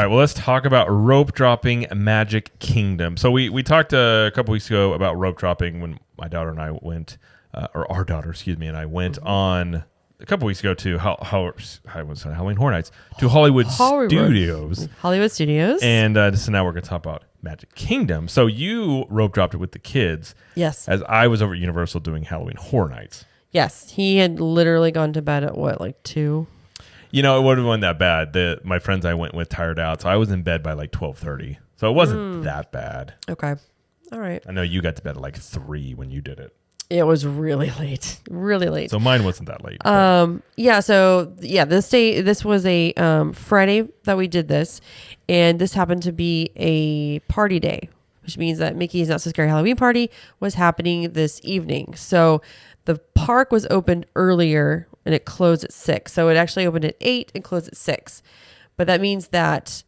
right, well, let's talk about rope dropping Magic Kingdom. So we talked a couple weeks ago about rope dropping when my daughter and I went, or our daughter, excuse me, and I went on a couple weeks ago to Halloween Horror Nights to Hollywood Studios. Hollywood Studios. And so now we're going to talk about Magic Kingdom. So you rope dropped it with the kids. Yes. As I was over at Universal doing Halloween Horror Nights. Yes. He had literally gone to bed at what, like 2? You know, it wouldn't have been that bad. My friends I went with tired out, so I was in bed by like 12:30. So it wasn't that bad. Okay. All right. I know you got to bed at like 3 when you did it. It was really late. Really late. So mine wasn't that late. This was a Friday that we did this, and this happened to be a party day, which means that Mickey's Not So Scary Halloween Party was happening this evening. So the park was opened earlier and it closed at 6. So it actually opened at 8 and closed at 6. But that means that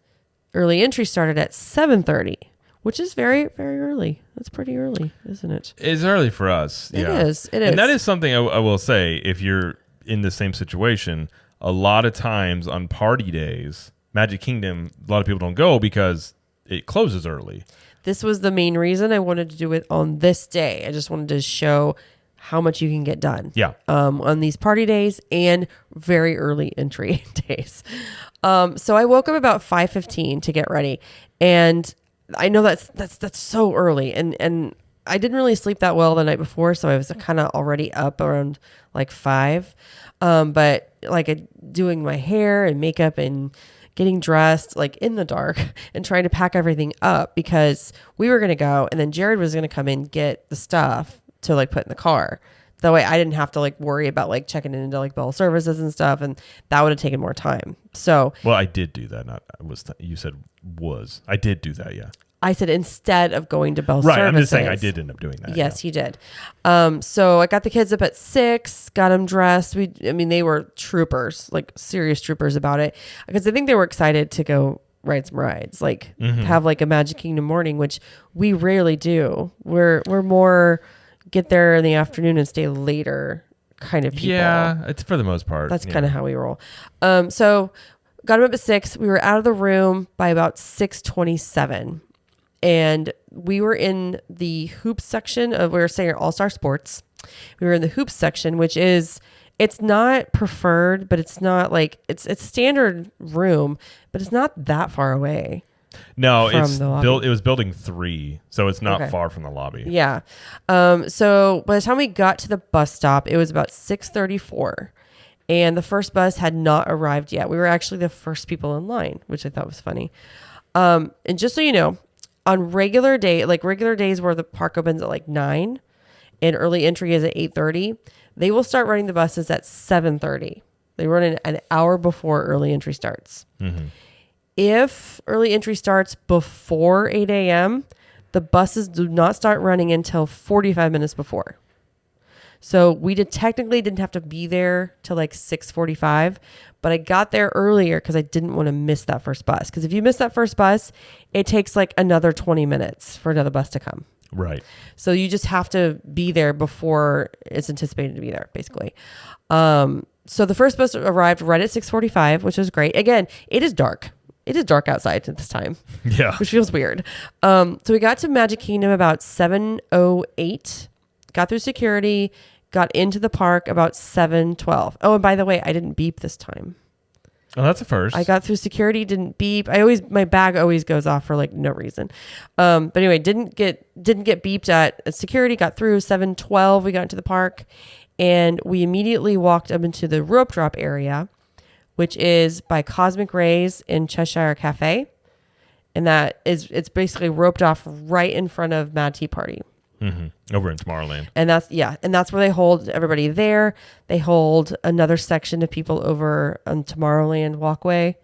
early entry started at 7:30, which is very, very early. That's pretty early, isn't it? It's early for us. It yeah. is. It is. And that is something I will say, if you're in the same situation, a lot of times on party days, Magic Kingdom, a lot of people don't go because it closes early. This was the main reason I wanted to do it on this day. I just wanted to show how much you can get done. Yeah. On these party days and very early entry days. So I woke up about 5:15 to get ready, and I know that's so early, and I didn't really sleep that well the night before, so I was kind of already up around like 5. But like doing my hair and makeup and getting dressed like in the dark and trying to pack everything up because we were going to go, and then Jared was going to come in, get the stuff to like put in the car. That way I didn't have to like worry about like checking into like Bell Services and stuff, and that would have taken more time. So I did do that. I did do that. Yeah. I said instead of going to Bell Right. Services. I'm just saying I did end up doing that. Yes, you did. So I got the kids up at 6, got them dressed. They were troopers, like serious troopers about it, because I think they were excited to go ride some rides, like have like a Magic Kingdom morning, which we rarely do. We're more get there in the afternoon and stay later kind of people. Yeah, it's for the most part. That's kind of how we roll. So got them up at 6. We were out of the room by about 6:27. And we were in the hoops section of, we were staying at All Star Sports. We were in the hoops section, which is, it's not preferred, but it's not like, it's standard room, but it's not that far away. No, it's built. It was building 3, so it's not far from the lobby. Yeah. So by the time we got to the bus stop, it was about 6:34, and the first bus had not arrived yet. We were actually the first people in line, which I thought was funny. And just so you know, on regular days where the park opens at like 9 and early entry is at 8:30, they will start running the buses at 7:30. They run an hour before early entry starts. Mm-hmm. If early entry starts before 8 a.m., the buses do not start running until 45 minutes before. So we technically didn't have to be there till like 6:45, but I got there earlier because I didn't want to miss that first bus. Because if you miss that first bus, it takes like another 20 minutes for another bus to come. Right. So you just have to be there before it's anticipated to be there, basically. So the first bus arrived right at 6:45, which was great. Again, it is dark. It is dark outside at this time. Yeah. Which feels weird. So we got to Magic Kingdom about 7:08, got through security, got into the park about 7:12. Oh, and by the way, I didn't beep this time. Oh, that's a first. I got through security, didn't beep. My bag always goes off for like no reason. But anyway, didn't get beeped at security, got through 7:12. We got into the park, and we immediately walked up into the rope drop area, which is by Cosmic Rays in Cheshire Cafe. And it's basically roped off right in front of Mad Tea Party. Mm-hmm. Over in Tomorrowland. And that's where they hold everybody there. They hold another section of people over on Tomorrowland walkway,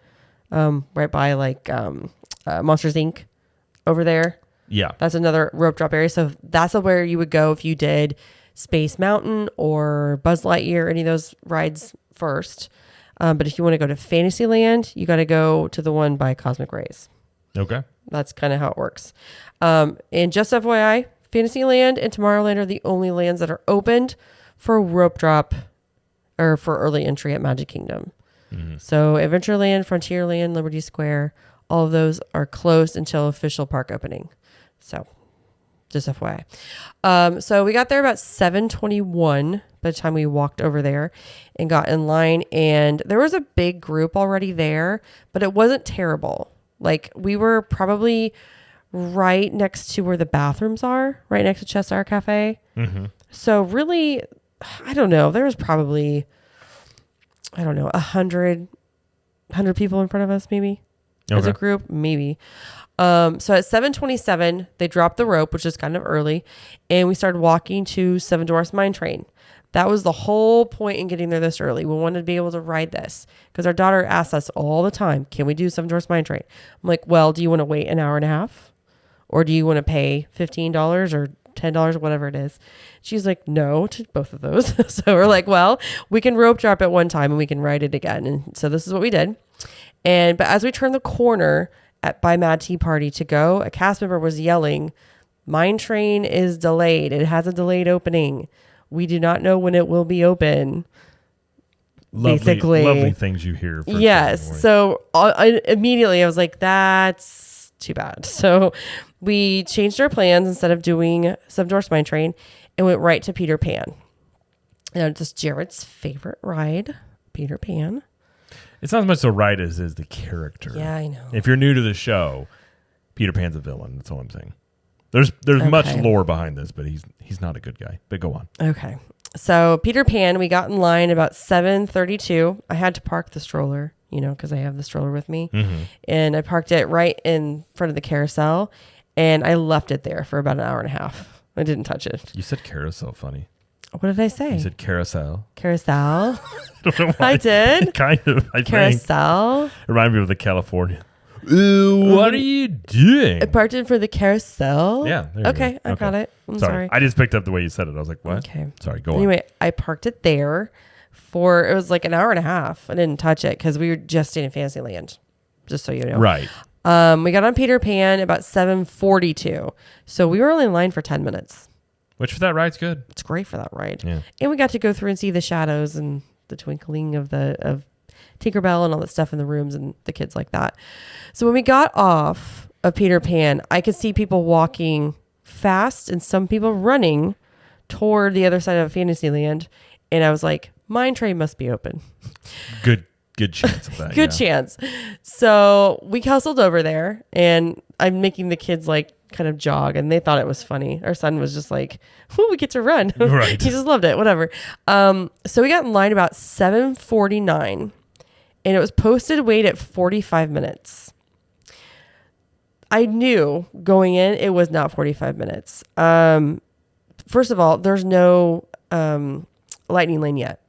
right by like Monsters Inc. over there. Yeah. That's another rope drop area. So that's where you would go if you did Space Mountain or Buzz Lightyear, any of those rides first. But if you want to go to Fantasyland, you got to go to the one by Cosmic Rays. Okay. That's kind of how it works. And just FYI, Fantasyland and Tomorrowland are the only lands that are opened for rope drop or for early entry at Magic Kingdom. Mm-hmm. So Adventureland, Frontierland, Liberty Square, All of those are closed until official park opening. So just FYI. So we got there about 7:21 by the time we walked over there and got in line. And there was a big group already there, but it wasn't terrible. Like we were probably right next to where the bathrooms are, right next to Cheshire Cafe. Mm-hmm. So really, I don't know. There was probably, 100 people in front of us, maybe as a group, maybe. So at 7:27, they dropped the rope, which is kind of early, and we started walking to Seven Dwarfs Mine Train. That was the whole point in getting there this early. We wanted to be able to ride this because our daughter asks us all the time, can we do Seven Dwarfs Mine Train? I'm like, well, do you want to wait an hour and a half? Or do you want to pay $15 or $10, whatever it is? She's like, no to both of those. So we're like, well, we can rope drop at one time and we can ride it again. And so this is what we did. But as we turned the corner by Mad Tea Party to go, a cast member was yelling, Mine Train is delayed. It has a delayed opening. We do not know when it will be open. Basically, lovely things you hear. Yes. So immediately I was like, that's too bad. So we changed our plans. Instead of doing Seven Dwarfs Mine Train, and went right to Peter Pan. And it's Jared's favorite ride, Peter Pan. It's not as much the ride as is the character. Yeah, I know. If you're new to the show, Peter Pan's a villain. That's all I'm saying. There's much lore behind this, but he's not a good guy. But go on. Okay. So Peter Pan, we got in line about 7:32. I had to park the stroller, because I have the stroller with me. Mm-hmm. And I parked it right in front of the carousel, and I left it there for about an hour and a half. I didn't touch it. You said carousel funny. What did I say? You said carousel. Carousel. I don't know why. I did. Kind of. I think. Carousel. Remind me of the California. Ooh, what are you doing? I parked in for the carousel. Yeah. There you Okay, go. I got it. I'm sorry. I just picked up the way you said it. I was like, what? Okay. Sorry, go on. Anyway, I parked it there it was like an hour and a half. I didn't touch it because we were just staying in Fantasyland, just so you know. Right. We got on Peter Pan about 7:42. So we were only in line for 10 minutes. Which for that ride's good. It's great for that ride. Yeah. And we got to go through and see the shadows and the twinkling of Tinkerbell and all that stuff in the rooms and the kids like that. So when we got off of Peter Pan, I could see people walking fast and some people running toward the other side of Fantasyland. And I was like, Mine Train must be open. Good chance of that. Good chance. So we hustled over there and I'm making the kids like kind of jog and they thought it was funny. Our son was just like, oh, we get to run. Right. He just loved it. Whatever. So we got in line about 7:49 and it was posted wait at 45 minutes. I knew going in, it was not 45 minutes. First of all, there's no lightning lane yet.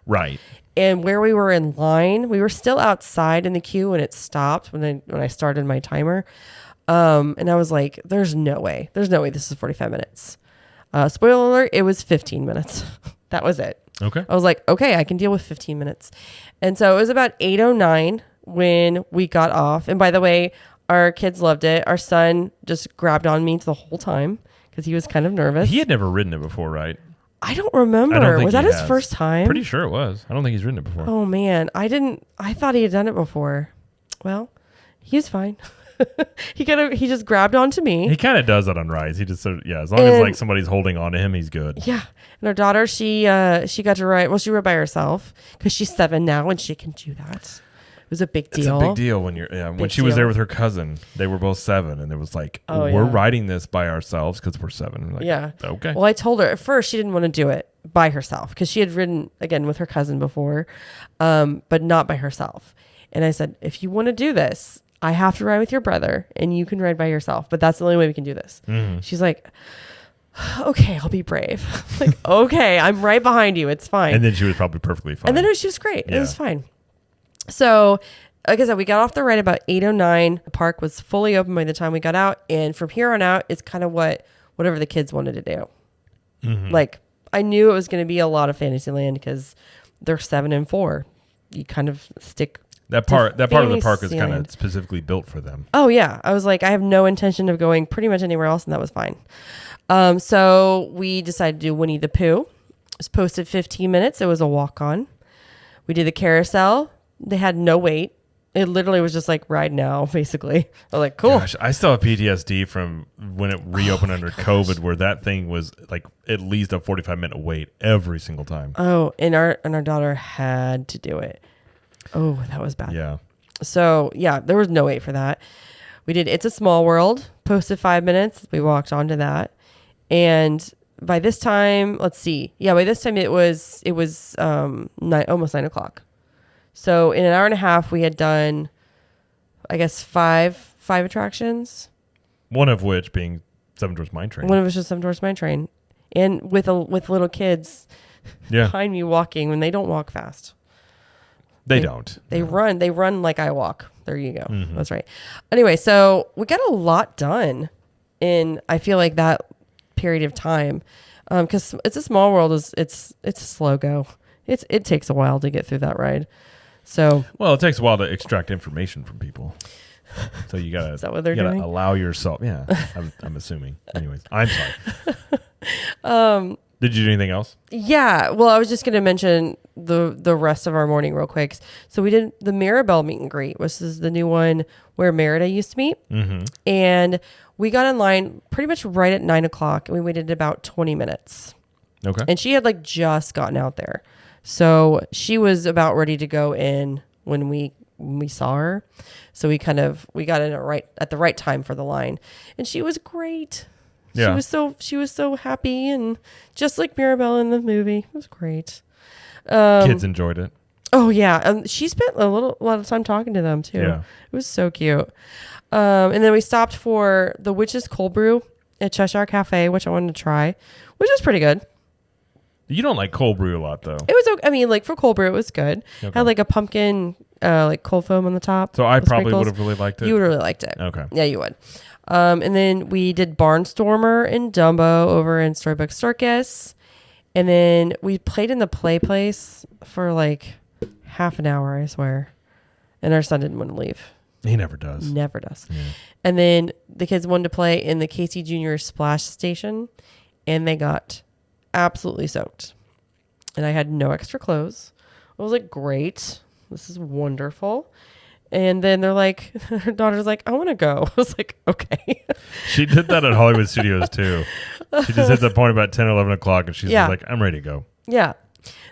Right. And where we were in line, we were still outside in the queue when it stopped when I started my timer. And I was like, there's no way this is 45 minutes. Spoiler alert, it was 15 minutes. That was it. Okay. I was like, okay, I can deal with 15 minutes. And so it was about 8:09 when we got off. And by the way, our kids loved it. Our son just grabbed on me the whole time because he was kind of nervous. He had never ridden it before, right? I don't remember. I don't think was that he his has. first time? Pretty sure it was. I don't think he's ridden it before. Oh man, I thought he had done it before. Well, he was fine. He just grabbed onto me. He kind of does that on rides. He just sort of, as long as like somebody's holding on to him, he's good. Yeah. And our daughter, she got to ride. Well, she rode by herself because she's 7 now and she can do that. It was a big deal. It's a big deal when when she was there with her cousin. They were both 7, and it was like, we're riding this by ourselves because we're 7. We're like, yeah. Okay. Well, I told her at first she didn't want to do it by herself because she had ridden again with her cousin before, but not by herself. And I said, if you want to do this, I have to ride with your brother, and you can ride by yourself. But that's the only way we can do this. Mm-hmm. She's like, okay, I'll be brave. Like, okay, I'm right behind you. It's fine. And then she was probably perfectly fine. And then she was great. Yeah. It was fine. So, like I said, we got off the ride about 8:09. The park was fully open by the time we got out. And from here on out, it's kind of whatever the kids wanted to do. Mm-hmm. Like, I knew it was going to be a lot of Fantasyland because they're 7 and 4. You kind of stick. That part of the park is kind of specifically built for them. Oh, yeah. I was like, I have no intention of going pretty much anywhere else. And that was fine. So we decided to do Winnie the Pooh. It was posted 15 minutes. It was a walk-on. We did the carousel. They had no wait. It literally was just like ride now, basically. I was like, cool. Gosh, I still have PTSD from when it reopened under COVID, where that thing was like at least a 45-minute wait every single time. Oh, and our daughter had to do it. Oh, that was bad. Yeah. So yeah, there was no wait for that. We did It's a Small World, posted 5 minutes. We walked onto that. And by this time, let's see. Yeah, by this time it was almost 9 o'clock. So in an hour and a half, we had done, I guess, five attractions. One of which being Seven Dwarfs Mine Train. One of us was Seven Dwarfs Mine Train, and with little kids Yeah. behind me walking when they don't walk fast. They don't. They run. They run like I walk. There you go. Mm-hmm. That's right. Anyway, so we got a lot done in, I feel like, that period of time, because It's a Small World it's a slow go. It takes a while to get through that ride. So Well, it takes a while to extract information from people. So you gotta, Is that what they're you gotta doing? allow yourself. Yeah, I'm assuming. Anyways, I'm sorry. Did you do anything else? yeah, well, I was just going to mention the rest of our morning real quick. So we did the Mirabelle meet and greet, which is the new one where Merida used to meet. Mm-hmm. And we got in line pretty much right at 9 o'clock, and we waited about 20 minutes. Okay. And she had like just gotten out there. So she was about ready to go in when we saw her. So we got in at the right time for the line. And she was great. Yeah. She was so happy, and just like Mirabelle in the movie. It was great. Kids enjoyed it. Oh yeah. She spent a lot of time talking to them too. Yeah. It was so cute. And then we stopped for the Witch's Cold Brew at Cheshire Cafe, which I wanted to try, which was pretty good. You don't like cold brew a lot, though. It was, I mean, like for cold brew, it was good. Okay. Had like a pumpkin, like cold foam on the top. So I with probably sprinkles. would have really liked it. You would have really liked it. Okay. Yeah, you would. And then we did Barnstormer and Dumbo over in Storybook Circus. And then we played in the play place for like half an hour, I swear. And our son didn't want to leave. He never does. Never does. Yeah. And then the kids wanted to play in the Casey Jr. Splash Station, and they got absolutely soaked. And I had no extra clothes. I was like, great. This is wonderful. And then they're like, her daughter's like, I want to go. I was like, okay. She did that at Hollywood Studios, too. She just hit that point about 10 or 11 o'clock, and she's Yeah. like, I'm ready to go. Yeah.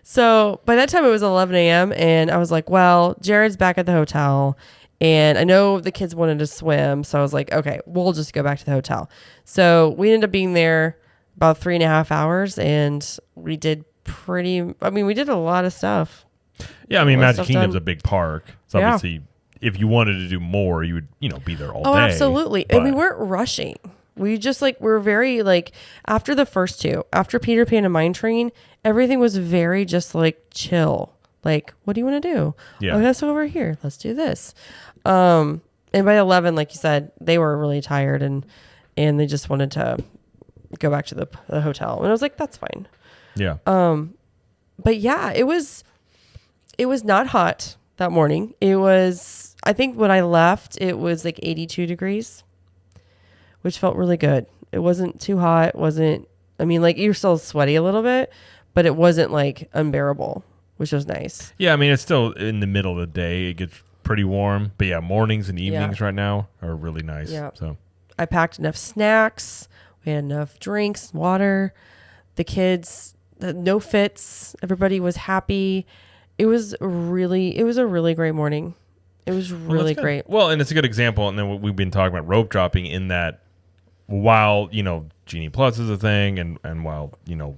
So by that time it was 11 a.m. and I was like, well, Jared's back at the hotel and I know the kids wanted to swim. So I was like, okay, we'll just go back to the hotel. So we ended up being there about 3.5 hours and we did we did a lot of stuff. Yeah, I mean, Well, Magic stuff Kingdom's done. a big park. So Yeah. obviously, if you wanted to do more, you would, be there all Oh, day. absolutely. And we But- weren't rushing. We just we're very after the first two, after Peter Pan and Mine Train, everything was very just chill. Like, what do you want to do? Yeah. Oh, let's go over here. Let's do this. And by 11, like you said, they were really tired and they just wanted to go back to the hotel. And I was like, that's fine. Yeah. But yeah, it was not hot that morning. It was, I think when I left, it was 82 degrees, which felt really good. It wasn't too hot. You're still sweaty a little bit, but it wasn't unbearable, which was nice. Yeah, I mean, it's still in the middle of the day. It gets pretty warm. But yeah, mornings and evenings right now are really nice. Yeah. So I packed enough snacks. We had enough drinks, water. The kids, no fits. Everybody was happy. It was a really great morning. It was really that's good. great. Well, and it's a good example. And then we've been talking about rope dropping in that while, Genie Plus is a thing and while,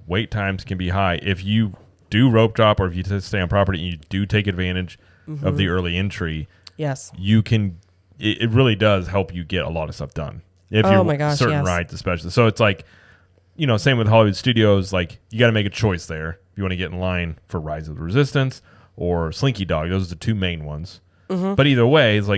wait times can be high, if you do rope drop or if you just stay on property and you do take advantage of the early entry, Yes. you can, it really does help you get a lot of stuff done. If Oh you're my gosh, certain yes. rides, especially. So it's same with Hollywood Studios, you got to make a choice there. If you want to get in line for Rise of the Resistance or Slinky Dog, those are the two main ones. Mm-hmm. But either way, it's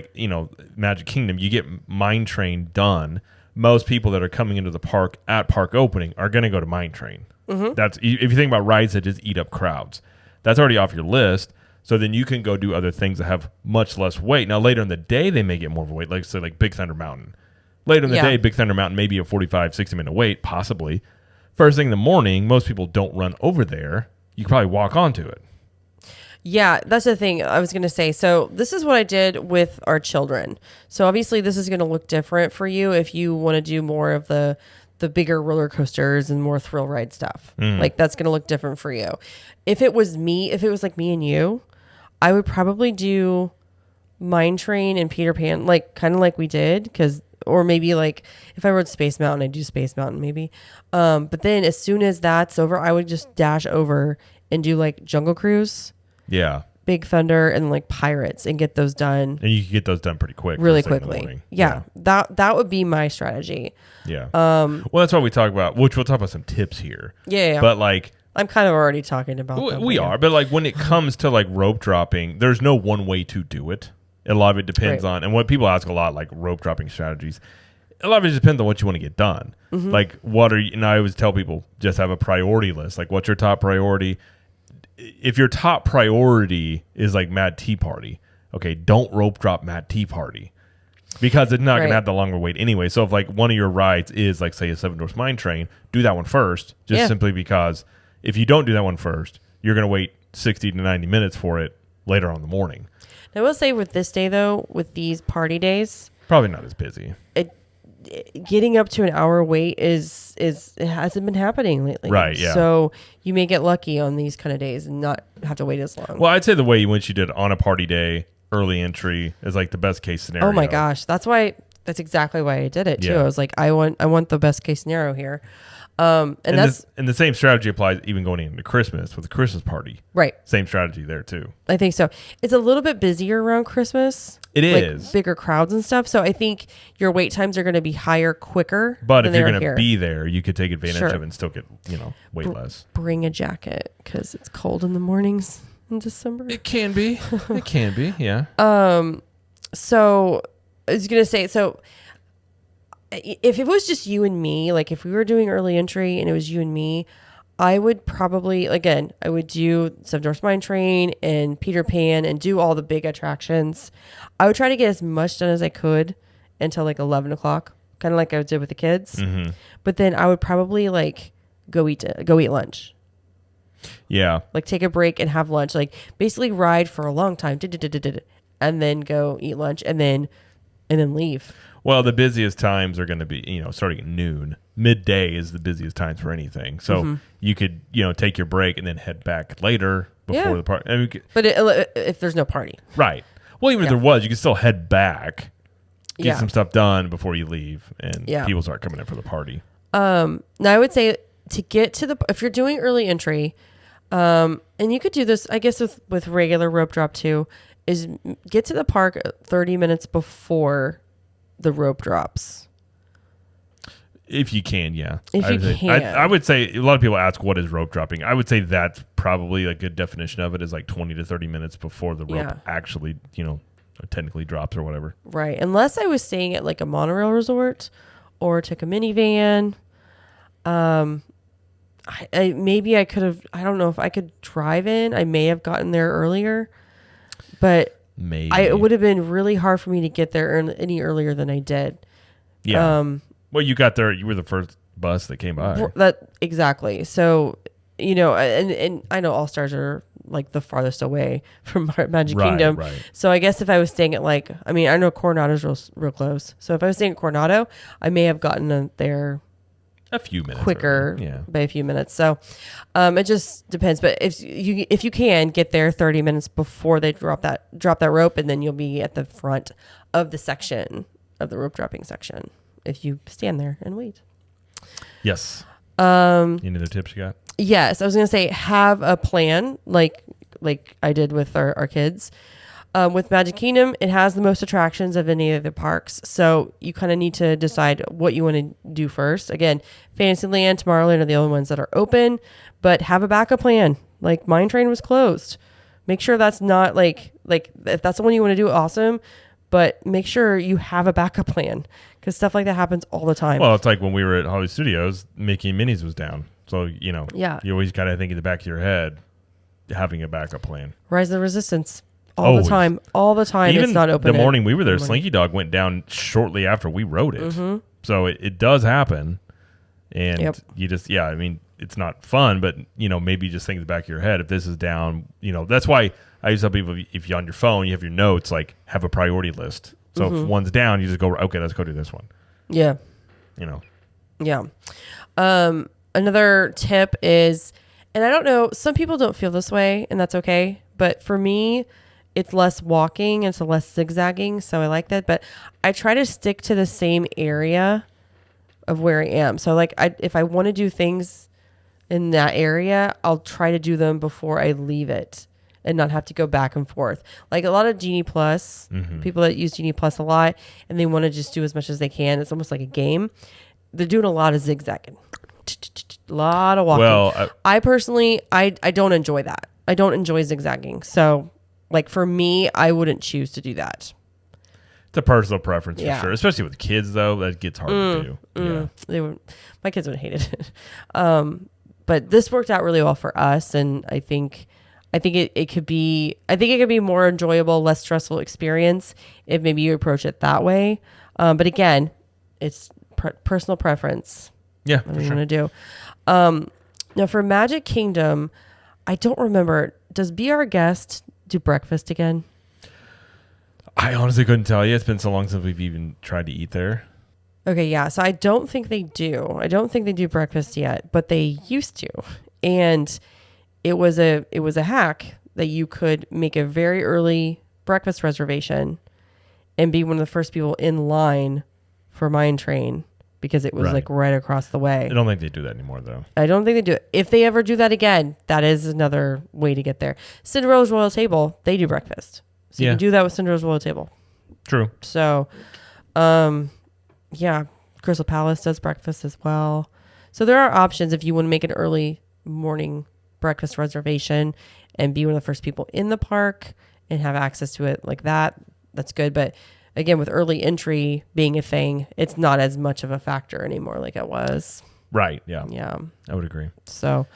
Magic Kingdom, you get Mine Train done. Most people that are coming into the park at park opening are going to go to Mine Train. Mm-hmm. That's if you think about rides that just eat up crowds, that's already off your list. So then you can go do other things that have much less wait. Now later in the day, they may get more of a wait, like Big Thunder Mountain. Later in the day, Big Thunder Mountain may be a 45, 60-minute wait, possibly. First thing in the morning, most people don't run over there. You can probably walk onto it. Yeah, that's the thing I was going to say. So this is what I did with our children. So obviously this is going to look different for you if you want to do more of the bigger roller coasters and more thrill ride stuff. Like that's going to look different for you. If it was like me and you, I would probably do Mine Train and Peter Pan, like kind of like we did, or maybe like if I rode Space Mountain, I'd do Space Mountain maybe. But then as soon as that's over, I would just dash over and do like Jungle Cruise. Yeah. Big Thunder and like Pirates and get those done And you can get those done pretty quick. really first thing in the quickly. morning. Yeah. That would be my strategy. Yeah. Well, that's what we talk about, which we'll talk about some tips here. Yeah. But like, I'm kind of already talking about them, we are, but like when it comes to like rope dropping, there's no one way to do it. A lot of it depends on, and what people ask a lot, like rope dropping strategies, a lot of it just depends on what you want to get done. Like what are you, and I always tell people, just have a priority list. Like what's your top priority? If your top priority is like Mad Tea Party, okay, don't rope drop Mad Tea Party because it's not going to have the longer wait anyway. So if like one of your rides is like say a Seven Dwarfs Mine Train, do that one first, just simply because if you don't do that one first, you're going to wait 60 to 90 minutes for it later on in the morning. I will say with this day though, with these party days, Probably not as busy. Getting up to an hour wait it hasn't been happening lately. Right, yeah. So you may get lucky on these kind of days and not have to wait as long. Well, I'd say the way you did on a party day, early entry is like the best case scenario. Oh my gosh. That's exactly why I did it too. Yeah. I was like, I want the best case scenario here. And the same strategy applies even going into Christmas with the Christmas party. Right. Same strategy there too. I think so. It's a little bit busier around Christmas. It like is. Bigger crowds and stuff. So I think your wait times are going to be higher quicker. But than if you're they are going to here. be there, you could take advantage Sure. of it and still get, wait less. Bring a jacket because it's cold in the mornings in December. It can be. It can be, yeah. So I was going to say, if it was just you and me, like if we were doing early entry and it was you and me, I would probably, I would do Seven Dwarfs Mine Train and Peter Pan and do all the big attractions. I would try to get as much done as I could until like 11 o'clock, kind of like I did with the kids. Mm-hmm. But then I would probably like go eat lunch. Yeah. Like take a break and have lunch. Like basically ride for a long time and then go eat lunch and then leave. Well, the busiest times are going to be, starting at noon. Midday is the busiest times for anything. So you could, take your break and then head back later before the party. I mean, but if there's no party. Right. Well, even if there was, you could still head back, get Yeah. some stuff done before you leave, and Yeah. people start coming in for the party. Now I would say to get to if you're doing early entry, and you could do this, I guess, with regular rope drop too, is get to the park 30 minutes before the rope drops. If you can, yeah. If you can. I would say, a lot of people ask, what is rope dropping? I would say that's probably a good definition of it is like 20 to 30 minutes before the rope actually, technically drops or whatever. Right. Unless I was staying at like a monorail resort or took a minivan. Maybe I could have, I don't know if I could drive in. I may have gotten there earlier, but Maybe. it would have been really hard for me to get there any earlier than I did. Yeah. Well, you got there. You were the first bus that came by. That exactly. So, and I know All Stars are like the farthest away from Magic Kingdom. Right. So I guess if I was staying at I know Coronado's real close. So if I was staying at Coronado, I may have gotten there A few minutes quicker earlier. by a few minutes. So it just depends. But if you can get there 30 minutes before they drop that rope, and then you'll be at the front of the section of the rope dropping section if you stand there and wait. Yes. Any other tips you got? Yes, I was gonna say have a plan like I did with our kids. With Magic Kingdom, it has the most attractions of any of the parks, so you kind of need to decide what you want to do first. Again, Fantasyland, Tomorrowland are the only ones that are open, but have a backup plan. Like Mine Train was closed. Make sure that's not like if that's the one you want to do, awesome. But make sure you have a backup plan because stuff like that happens all the time. Well, it's like when we were at Hollywood Studios, Mickey and Minnie's was down. So, you always got to think in the back of your head, having a backup plan. Rise of the Resistance. All the time. Even it's not open. The morning we were there, Slinky Dog went down shortly after we rode it. Mm-hmm. So it does happen. And Yep. you just, it's not fun, but maybe just think in the back of your head, if this is down, that's why I used to tell people, if you're on your phone, you have your notes, like have a priority list. So if one's down, you just go, okay, let's go do this one. Yeah. Yeah. Another tip is, and I don't know, some people don't feel this way, and that's okay. But for me, it's less walking and so less zigzagging. So I like that. But I try to stick to the same area of where I am. So like if I want to do things in that area, I'll try to do them before I leave it and not have to go back and forth. Like a lot of Genie Plus, people that use Genie Plus a lot, and they want to just do as much as they can. It's almost like a game. They're doing a lot of zigzagging, a lot of walking. Well, I personally, I don't enjoy that. I don't enjoy zigzagging. So like for me, I wouldn't choose to do that. it's a personal preference for sure, especially with kids though. That gets hard to do. Yeah, my kids would hate it. But this worked out really well for us, and I think it could be more enjoyable, less stressful experience if maybe you approach it that way. But again, it's personal preference. Yeah, what you want to do. Now for Magic Kingdom, I don't remember. Does Be Our Guest do breakfast again? I honestly couldn't tell you. It's been so long since we've even tried to eat there. Okay, yeah. So I don't think they do. I don't think they do breakfast yet, but they used to. And it was a hack that you could make a very early breakfast reservation and be one of the first people in line for Mine Train because it was like right across the way. I don't think they do that anymore though. I don't think they do it. If they ever do that again, that is another way to get there. Cinderella's Royal Table, they do breakfast. So you can do that with Cinderella's Royal Table. True. So, yeah, Crystal Palace does breakfast as well. So there are options if you want to make an early morning breakfast reservation and be one of the first people in the park and have access to it like that. That's good. But again, with early entry being a thing, it's not as much of a factor anymore like it was. Right. Yeah. Yeah. I would agree. So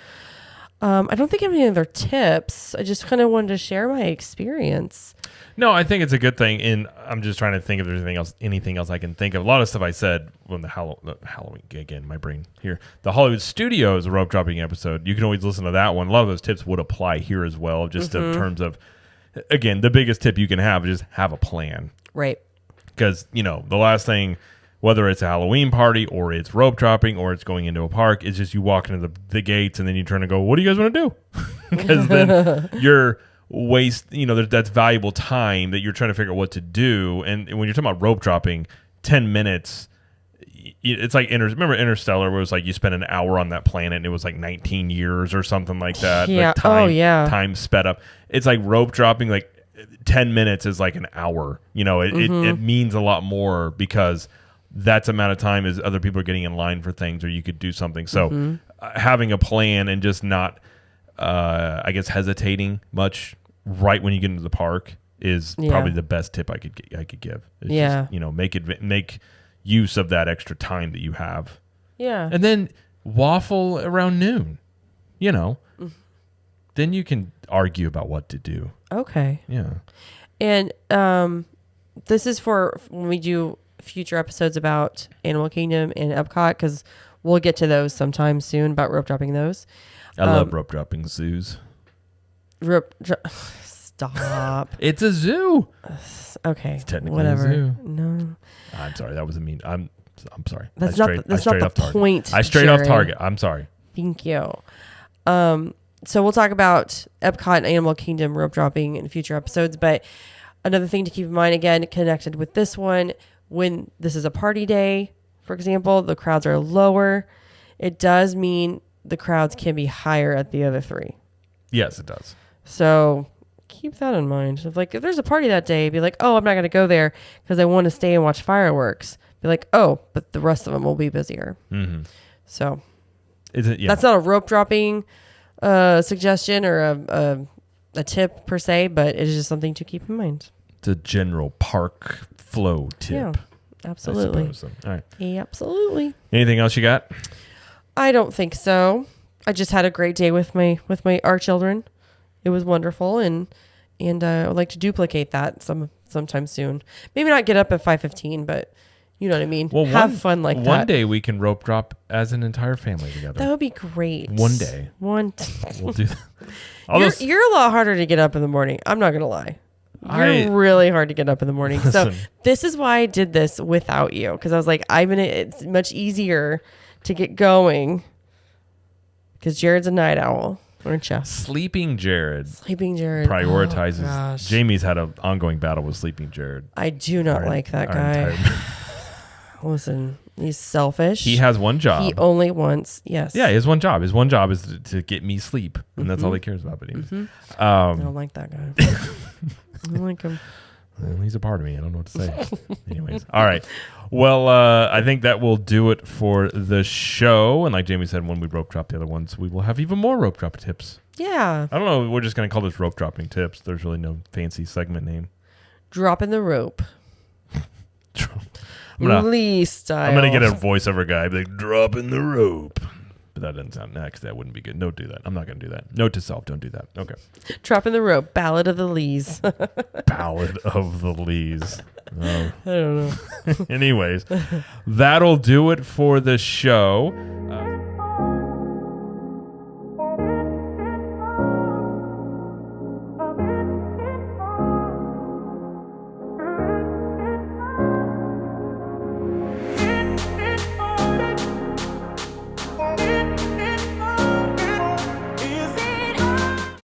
I don't think I have any other tips. I just kind of wanted to share my experience. No, I think it's a good thing. And I'm just trying to think if there's anything else I can think of. A lot of stuff I said when the Halloween, again, my brain here, the Hollywood Studios rope dropping episode, you can always listen to that one. A lot of those tips would apply here as well, just in terms of, again, the biggest tip you can have is just have a plan. Right. Because, the last thing, whether it's a Halloween party or it's rope dropping or it's going into a park, it's just you walk into the gates and then you turn and go, what do you guys want to do? Because then you're that's valuable time that you're trying to figure out what to do. And when you're talking about rope dropping, 10 minutes, it's like, remember Interstellar, where it was like you spent an hour on that planet and it was like 19 years or something like that. Yeah. Like time sped up. It's like rope dropping, like 10 minutes is like an hour. It means a lot more because that's amount of time as other people are getting in line for things or you could do something. So having a plan and just not, I guess, hesitating much right when you get into the park is probably the best tip I could give. It's just, make use of that extra time that you have. Yeah. And then waffle around noon, then you can argue about what to do. Okay. Yeah. And this is for when we do future episodes about Animal Kingdom and Epcot, because we'll get to those sometime soon about rope dropping those. I love rope dropping zoos. Stop. It's a zoo. Okay. It's technically whatever. a zoo. No. I'm sorry. That was a mean. I'm sorry. That's not the point. I strayed off target. I'm sorry. Thank you. So we'll talk about Epcot and Animal Kingdom rope dropping in future episodes. But another thing to keep in mind, again, connected with this one, when this is a party day, for example, the crowds are lower. It does mean the crowds can be higher at the other three. Yes, it does. So keep that in mind. If there's a party that day, be like, oh, I'm not going to go there because I want to stay and watch fireworks. Be like, oh, but the rest of them will be busier. Mm-hmm. So that's not a rope dropping suggestion or a tip per se, but it is just something to keep in mind. It's a general park flow tip. Yeah, absolutely. I suppose, so. All right. Yeah, absolutely. Anything else you got? I don't think so. I just had a great day with my our children. It was wonderful, and I would like to duplicate that sometime soon. Maybe not get up at 5:15, but You know what I mean? Well, have fun like that. One day we can rope drop as an entire family together. That would be great. One day. We'll do that. You're a lot harder to get up in the morning. I'm not gonna lie. You're really hard to get up in the morning. So this is why I did this without you, because I was like, it's much easier to get going because Jared's a night owl, aren't you? Sleeping Jared prioritizes. Oh, Jamie's had an ongoing battle with Sleeping Jared. I do not like that guy. Listen, he's selfish. He has one job. He only wants, yes. Yeah, he has one job. His one job is to get me sleep, and that's all he cares about. But I don't like that guy. I don't like him. Well, he's a part of me. I don't know what to say. Anyways, all right. Well, I think that will do it for the show. And like Jamie said, when we rope drop the other ones, we will have even more rope drop tips. Yeah. I don't know. We're just going to call this rope dropping tips. There's really no fancy segment name. Dropping the rope. Lee style. I'm gonna get a voiceover guy like dropping the rope, but that doesn't sound next. That wouldn't be good. Don't do that. I'm not gonna do that. Note to self: don't do that. Okay. Dropping the rope. Ballad of the Lees. Ballad of the Lees. Oh. I don't know. Anyways, that'll do it for the show.